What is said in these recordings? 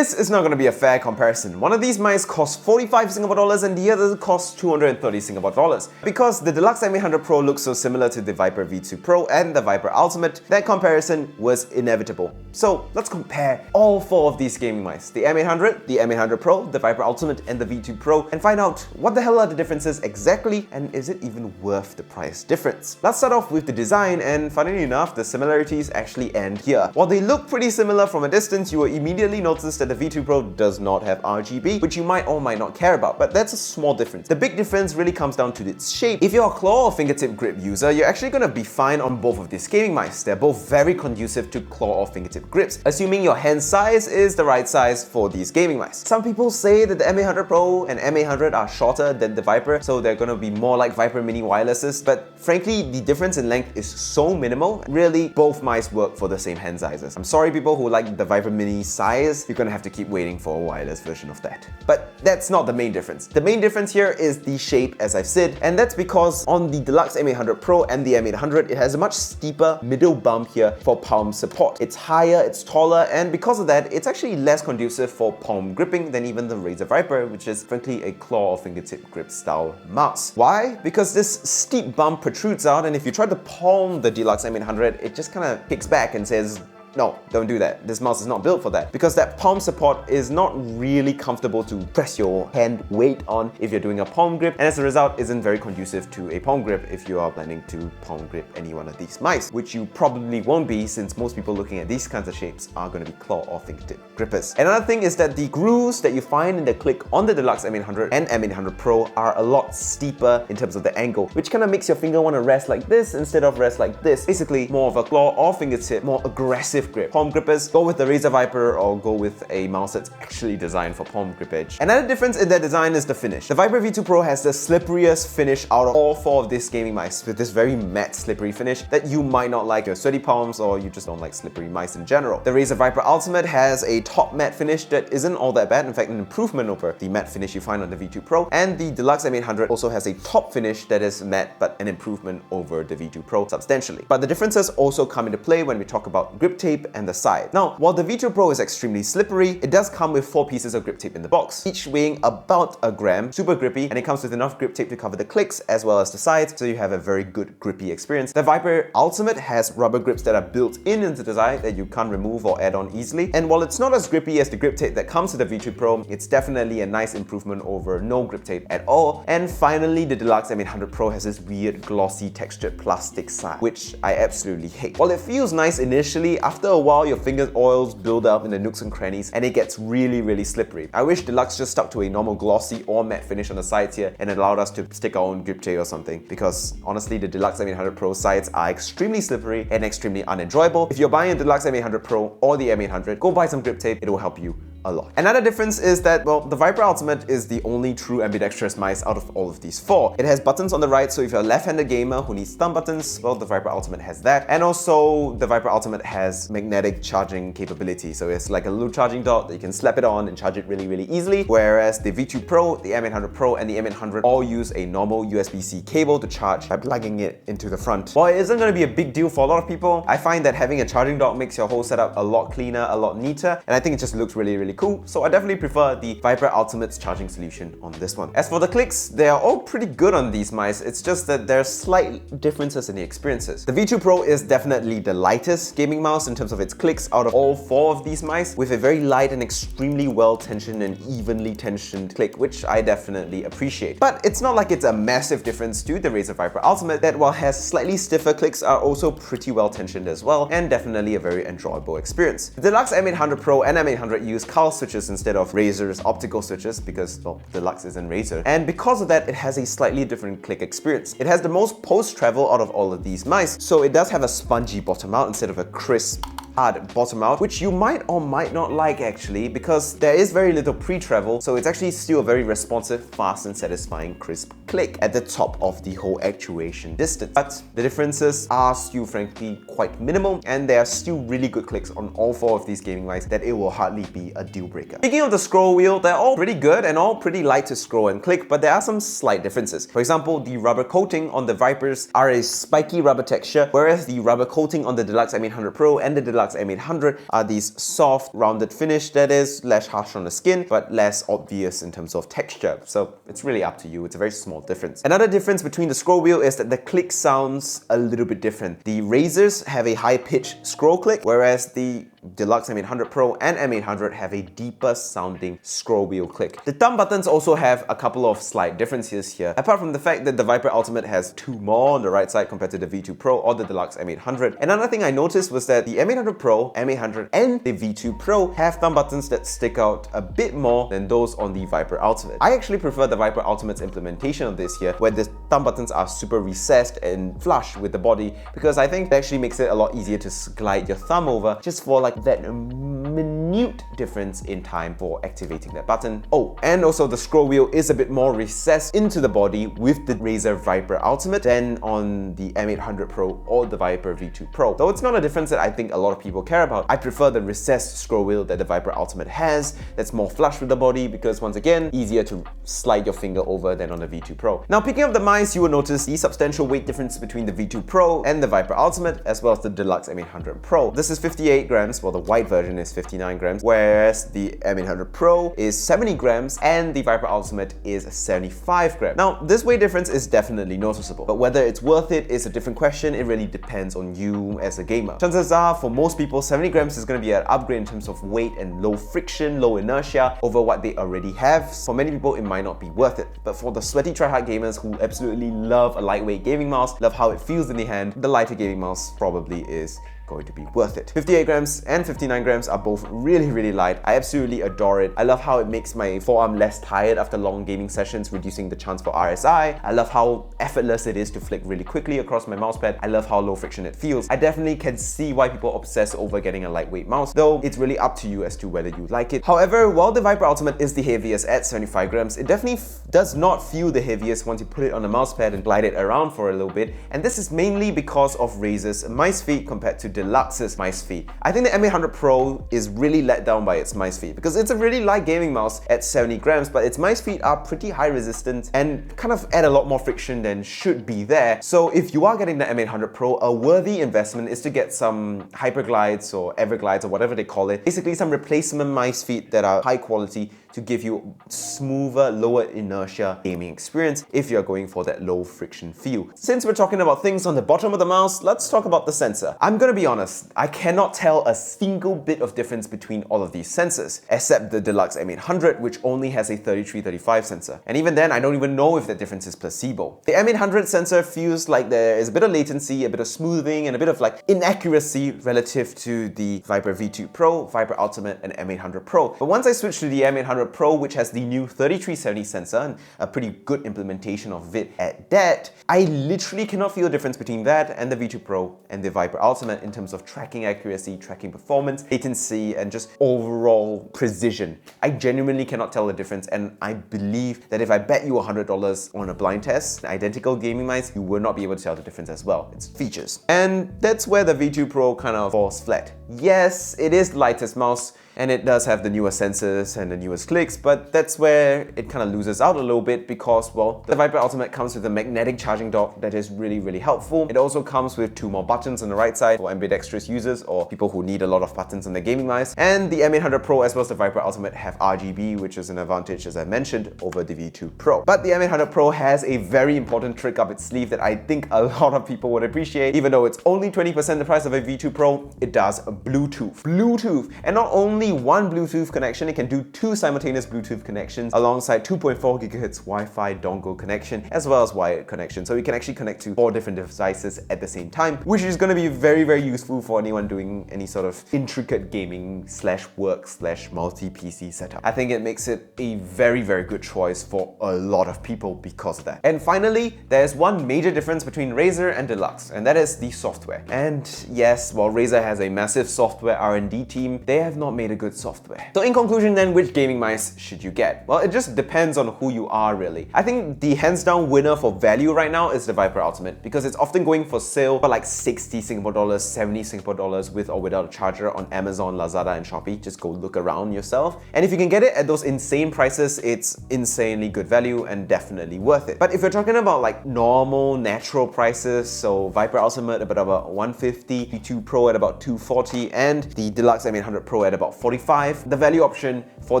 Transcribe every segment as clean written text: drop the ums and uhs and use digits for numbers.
This is not going to be a fair comparison. One of these mice costs 45 Singapore dollars and the other costs 230 Singapore dollars. Because the Delux M800 Pro looks so similar to the VIPER V2 Pro and the VIPER Ultimate, that comparison was inevitable. So let's compare all four of these gaming mice, the M800, the M800 Pro, the VIPER Ultimate and the V2 Pro, and find out what the hell are the differences exactly and is it even worth the price difference. Let's start off with the design, and funnily enough, the similarities actually end here. While they look pretty similar from a distance, you will immediately notice that the V2 Pro does not have RGB, which you might or might not care about, but that's a small difference. The big difference really comes down to its shape. If you're a claw or fingertip grip user, you're actually going to be fine on both of these gaming mice. They're both very conducive to claw or fingertip grips, assuming your hand size is the right size for these gaming mice. Some people say that the M800 Pro and M800 are shorter than the VIPER, so they're going to be more like VIPER mini wirelesses, but frankly, the difference in length is so minimal, really both mice work for the same hand sizes. I'm sorry people who like the VIPER mini size, you're going to have to keep waiting for a wireless version of that. But that's not the main difference. The main difference here is the shape, as I've said, and that's because on the Delux M800 Pro and the M800, it has a much steeper middle bump here for palm support. It's higher, it's taller, and because of that, it's actually less conducive for palm gripping than even the RAZER VIPER, which is frankly a claw or fingertip grip style mouse. Why? Because this steep bump protrudes out, and if you try to palm the Delux M800, it just kind of kicks back and says, no, don't do that. This mouse is not built for that. Because that palm support is not really comfortable to press your hand weight on if you're doing a palm grip, and as a result isn't very conducive to a palm grip if you are planning to palm grip any one of these mice, which you probably won't be since most people looking at these kinds of shapes are going to be claw or fingertip grippers. Another thing is that the grooves that you find in the click on the Delux M800 and M800 Pro are a lot steeper in terms of the angle, which kind of makes your finger want to rest like this instead of rest like this. Basically, more of a claw or fingertip, more aggressive grip. Palm grippers, go with the RAZER VIPER or go with a mouse that's actually designed for palm grippage. Another difference in their design is the finish. The VIPER V2 Pro has the slipperiest finish out of all four of these gaming mice, with this very matte slippery finish that you might not like your sweaty palms or you just don't like slippery mice in general. The RAZER VIPER Ultimate has a top matte finish that isn't all that bad, in fact an improvement over the matte finish you find on the V2 Pro, and the Delux M800 also has a top finish that is matte but an improvement over the V2 Pro substantially. But the differences also come into play when we talk about grip tape and the side. Now, while the V2 Pro is extremely slippery, it does come with 4 pieces of grip tape in the box, each weighing about a gram, super grippy, and it comes with enough grip tape to cover the clicks as well as the sides, so you have a very good grippy experience. The VIPER Ultimate has rubber grips that are built into the side that you can't remove or add on easily, and while it's not as grippy as the grip tape that comes with the V2 Pro, it's definitely a nice improvement over no grip tape at all. And finally, the Delux M800 Pro has this weird glossy textured plastic side, which I absolutely hate. While it feels nice initially, after a while your fingers oils build up in the nooks and crannies and it gets really slippery. I wish Delux just stuck to a normal glossy or matte finish on the sides here and allowed us to stick our own grip tape or something, because honestly the Delux M800 Pro sides are extremely slippery and extremely unenjoyable. If you're buying a Delux M800 Pro or the M800, go buy some grip tape, it will help you a lot. Another difference is that, well, the VIPER Ultimate is the only true ambidextrous mice out of all of these four. It has buttons on the right, so if you're a left-handed gamer who needs thumb buttons, well, the VIPER Ultimate has that. And also, the VIPER Ultimate has magnetic charging capability, so it's like a little charging dot that you can slap it on and charge it really easily, whereas the V2 Pro, the M800 Pro, and the M800 all use a normal USB-C cable to charge by plugging it into the front. While it isn't going to be a big deal for a lot of people, I find that having a charging dock makes your whole setup a lot cleaner, a lot neater, and I think it just looks really cool, so I definitely prefer the VIPER Ultimate's charging solution on this one. As for the clicks, they are all pretty good on these mice, it's just that there are slight differences in the experiences. The V2 Pro is definitely the lightest gaming mouse in terms of its clicks out of all four of these mice, with a very light and extremely well tensioned and evenly tensioned click, which I definitely appreciate. But it's not like it's a massive difference to the RAZER VIPER Ultimate, that while has slightly stiffer clicks are also pretty well tensioned as well, and definitely a very enjoyable experience. The Delux M800 Pro and M800 use Carl switches instead of RAZER's optical switches because, well, Delux isn't RAZER, and because of that it has a slightly different click experience. It has the most post-travel out of all of these mice, so it does have a spongy bottom out instead of a crisp hard bottom out, which you might or might not like actually, because there is very little pre-travel, so it's actually still a very responsive, fast and satisfying crisp click at the top of the whole actuation distance. But the differences are still frankly quite minimal, and there are still really good clicks on all four of these gaming mice that it will hardly be a deal breaker. Speaking of the scroll wheel, they're all pretty good and all pretty light to scroll and click, but there are some slight differences. For example, the rubber coating on the VIPERs are a spiky rubber texture, whereas the rubber coating on the Delux M800 Pro and the Delux Deluxe M800 are these soft, rounded finish that is less harsh on the skin, but less obvious in terms of texture. So it's really up to you. It's a very small difference. Another difference between the scroll wheel is that the click sounds a little bit different. The RAZERs have a high-pitched scroll click, whereas the Deluxe M800 Pro and M800 have a deeper sounding scroll wheel click. The thumb buttons also have a couple of slight differences here, apart from the fact that the VIPER Ultimate has 2 more on the right side compared to the V2 Pro or the Deluxe M800. Another thing I noticed was that the M800 Pro, M800 and the V2 Pro have thumb buttons that stick out a bit more than those on the VIPER Ultimate. I actually prefer the VIPER Ultimate's implementation of this here, where the thumb buttons are super recessed and flush with the body, because I think it actually makes it a lot easier to glide your thumb over just for like that minute difference in time for activating that button. Oh, and also the scroll wheel is a bit more recessed into the body with the RAZER VIPER Ultimate than on the M800 Pro or the VIPER V2 Pro. Though it's not a difference that I think a lot of people care about. I prefer the recessed scroll wheel that the VIPER Ultimate has, that's more flush with the body, because once again, easier to slide your finger over than on the V2 Pro. Now, picking up the mice, you will notice the substantial weight difference between the V2 Pro and the VIPER Ultimate, as well as the Deluxe M800 Pro. This is 58 grams, while the white version is 59 grams, whereas the M800 Pro is 70 grams and the VIPER Ultimate is 75 grams. Now, this weight difference is definitely noticeable, but whether it's worth it is a different question. It really depends on you as a gamer. Chances are, for most people, 70 grams is going to be an upgrade in terms of weight and low friction, low inertia over what they already have. For many people, it might not be worth it, but for the sweaty tryhard gamers who absolutely love a lightweight gaming mouse, love how it feels in the hand, the lighter gaming mouse probably is going to be worth it. 58 grams and 59 grams are both really light. I absolutely adore it. I love how it makes my forearm less tired after long gaming sessions, reducing the chance for RSI. I love how effortless it is to flick really quickly across my mousepad. I love how low friction it feels. I definitely can see why people obsess over getting a lightweight mouse, though it's really up to you as to whether you like it. However, while the VIPER Ultimate is the heaviest at 75 grams, it definitely does not feel the heaviest once you put it on the mousepad and glide it around for a little bit, and this is mainly because of RAZER's mice feet compared to Deluxe's mice feet. I think the M800 Pro is really let down by its mice feet because it's a really light gaming mouse at 70 grams, but its mice feet are pretty high resistance and kind of add a lot more friction than should be there. So if you are getting the M800 Pro, a worthy investment is to get some Hyperglides or Everglides or whatever they call it. Basically some replacement mice feet that are high quality to give you smoother, lower inertia gaming experience if you're going for that low friction feel. Since we're talking about things on the bottom of the mouse, let's talk about the sensor. I'm gonna be honest, I cannot tell a single bit of difference between all of these sensors, except the Deluxe M800, which only has a 3335 sensor. And even then, I don't even know if that difference is placebo. The M800 sensor feels like there is a bit of latency, a bit of smoothing, and a bit of like inaccuracy relative to the VIPER V2 Pro, VIPER Ultimate, and M800 Pro. But once I switch to the M800 Pro, which has the new 3370 sensor and a pretty good implementation of it at that, I literally cannot feel a difference between that and the V2 Pro and the VIPER Ultimate in terms of tracking accuracy, tracking performance, latency, and just overall precision. I genuinely cannot tell the difference, and I believe that if I bet you $100 on a blind test, identical gaming mice, you will not be able to tell the difference as well. It's features. And that's where the V2 Pro kind of falls flat. Yes, it is the lightest mouse, and it does have the newest sensors and the newest clicks, but that's where it kind of loses out a little bit because, well, the VIPER Ultimate comes with a magnetic charging dock that is really helpful. It also comes with 2 more buttons on the right side for ambidextrous users or people who need a lot of buttons on their gaming mice. And the M800 Pro as well as the VIPER Ultimate have RGB, which is an advantage, as I mentioned, over the V2 Pro. But the M800 Pro has a very important trick up its sleeve that I think a lot of people would appreciate. Even though it's only 20% the price of a V2 Pro, it does Bluetooth. And not only one Bluetooth connection, it can do 2 simultaneous Bluetooth connections alongside 2.4 GHz Wi-Fi dongle connection as well as wired connection. So you can actually connect to 4 different devices at the same time, which is going to be very useful for anyone doing any sort of intricate gaming / work / multi-PC setup. I think it makes it a very good choice for a lot of people because of that. And finally, there's one major difference between RAZER and Deluxe, and that is the software. And yes, while RAZER has a massive software R&D team, they have not made get a good software. So in conclusion then, which gaming mice should you get? Well, it just depends on who you are really. I think the hands down winner for value right now is the VIPER Ultimate because it's often going for sale for like 60 Singapore dollars, 70 Singapore dollars with or without a charger on Amazon, Lazada and Shopee. Just go look around yourself. And if you can get it at those insane prices, it's insanely good value and definitely worth it. But if you're talking about like normal, natural prices, so VIPER Ultimate at about 150, V2 Pro at about 240 and the Delux M800 Pro at about 45, the value option for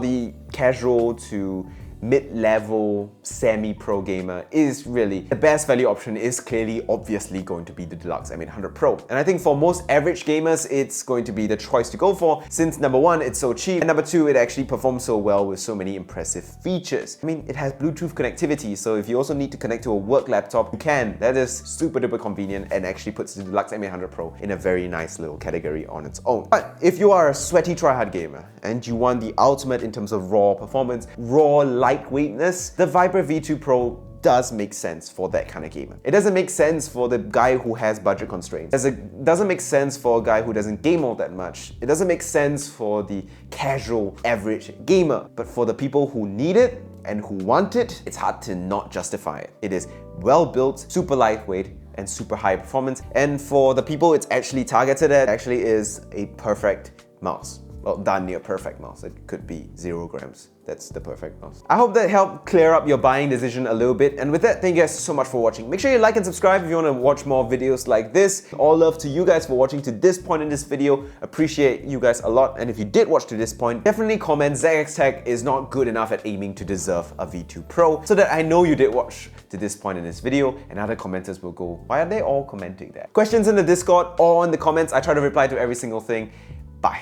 the casual to mid-level semi-pro gamer is really the best value option is clearly obviously going to be the Delux M800 Pro. And I think for most average gamers, it's going to be the choice to go for since number one, it's so cheap, and number two, it actually performs so well with so many impressive features. I mean, it has Bluetooth connectivity, so if you also need to connect to a work laptop, you can. That is super duper convenient and actually puts the Delux M800 Pro in a very nice little category on its own. But if you are a sweaty tryhard gamer and you want the ultimate in terms of raw performance, raw lightweightness, the VIPER V2 Pro does make sense for that kind of gamer. It doesn't make sense for the guy who has budget constraints. It doesn't make sense for a guy who doesn't game all that much. It doesn't make sense for the casual average gamer. But for the people who need it and who want it, it's hard to not justify it. It is well built, super lightweight, and super high performance. And for the people it's actually targeted at, it actually is a perfect mouse. Well, darn near perfect mouse. It could be 0 grams. That's the perfect mouse. I hope that helped clear up your buying decision a little bit. And with that, thank you guys so much for watching. Make sure you like and subscribe if you want to watch more videos like this. All love to you guys for watching to this point in this video. Appreciate you guys a lot. And if you did watch to this point, definitely comment ZachXTech is not good enough at aiming to deserve a V2 Pro so that I know you did watch to this point in this video and other commenters will go, why are they all commenting that? Questions in the Discord or in the comments, I try to reply to every single thing. Bye.